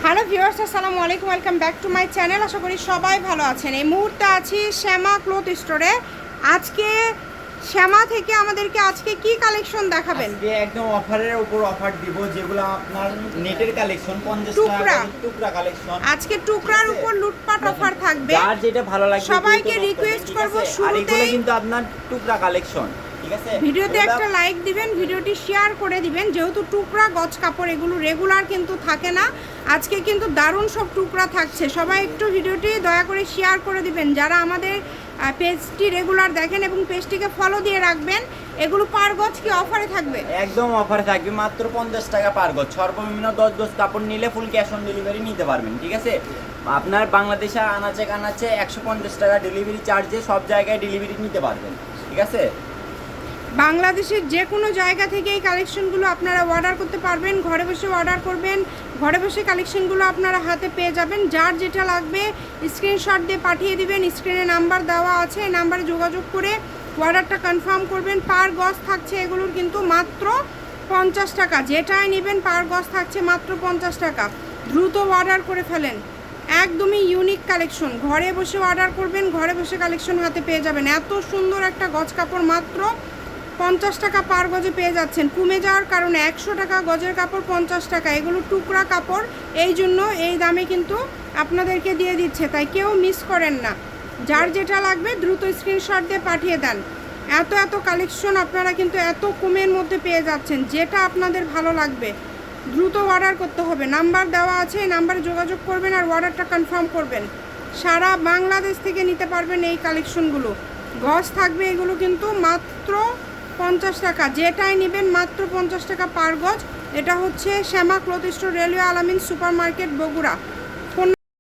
Hello viewers, আসসালামু আলাইকুম, welcome back to my channel. আশা করি সবাই ভালো আছেন। এই মুহূর্তে আছি শ্যামা ক্লথ স্টোরে। আজকে শ্যামা থেকে আমাদেরকে আজকে কি কালেকশন দেখাবেন? আজকে একদম অফারের উপর অফার দিব, যেগুলো আপনার নেটের কালেকশন 50 টুকরা। টাকা টুকরা কালেকশন। আজকে টুকরার উপর লুটপাট অফার থাকবে। যার যেটা ভালো লাগবে সবাইকে রিকোয়েস্ট করব আর এগুলো শুরুতেই কিন্তু আপনার টুকরা কালেকশন, ঠিক আছে? ভিডিওতে একটা লাইক দিবেন, ভিডিওটি শেয়ার করে দিবেন। যেহেতু টুকরা গজ কাপড়, এগুলো রেগুলার কিন্তু থাকে না। আজকে কিন্তু দারুণ সব টুকরা থাকছে। সবাই একটু ভিডিওটি দয়া করে শেয়ার করে দিবেন। যারা আমাদের পেজটি রেগুলার দেখেন এবং পেজটিকে ফলো দিয়ে রাখবেন। এগুলো পার গজ কি অফারে থাকবে? একদম অফারে থাকবে, মাত্র 50 টাকা পার গজ। সর্বনিম্ন 10 গজ কাপড় নিলে ফুল ক্যাশ অন ডেলিভারি নিতে পারবেন, ঠিক আছে? আপনার বাংলাদেশে আনাচে কানাচে 150 টাকা ডেলিভারি চার্জে সব জায়গায় ডেলিভারি নিতে পারবেন, ঠিক আছে? বাংলাদেশের যে কোনো জায়গা থেকে এই কালেকশনগুলো আপনারা অর্ডার করতে পারবেন। ঘরে বসে অর্ডার করবেন, ঘরে বসে কালেকশনগুলো আপনারা হাতে পেয়ে যাবেন। যার যেটা লাগবে স্ক্রিনশট দিয়ে পাঠিয়ে দিবেন। স্ক্রিনে নাম্বার দেওয়া আছে, এই নাম্বারে যোগাযোগ করে অর্ডারটা কনফার্ম করবেন। পার গজ থাকছে এগুলোর কিন্তু মাত্র 50 টাকা। যেটাই নেবেন পার গজ থাকছে মাত্র 50 টাকা। দ্রুত অর্ডার করে ফেলেন। একদমই ইউনিক কালেকশন। ঘরে বসে অর্ডার করবেন, ঘরে বসে কালেকশন হাতে পেয়ে যাবেন। এত সুন্দর একটা গজ কাপড় মাত্র 50 টাকা পার গজে পেয়ে যাচ্ছেন। কমে যাওয়ার কারণে 100 টাকা গজের কাপড় 50 টাকা। এগুলো টুকরা কাপড়, এই জন্য এই দামে কিন্তু আপনাদেরকে দিয়ে দিচ্ছে। তাই কেউ মিস করেন না। যার যেটা লাগবে দ্রুত স্ক্রিনশট দিয়ে পাঠিয়ে দেন। এত এত কালেকশন আপনারা কিন্তু এত কমের মধ্যে পেয়ে যাচ্ছেন। যেটা আপনাদের ভালো লাগবে দ্রুত অর্ডার করতে হবে। নাম্বার দেওয়া আছে, এই নাম্বারে যোগাযোগ করবেন আর অর্ডারটা কনফার্ম করবেন। সারা বাংলাদেশ থেকে নিতে পারবেন এই কালেকশনগুলো। গজ থাকবে এগুলো কিন্তু মাত্র 50 টাকা। যেটাই নেবেন মাত্র 50 টাকা পার গজ। এটা হচ্ছে শ্যামা ক্লথ স্টোর, রেলওয়ে আলামিন সুপার মার্কেট, বগুড়া।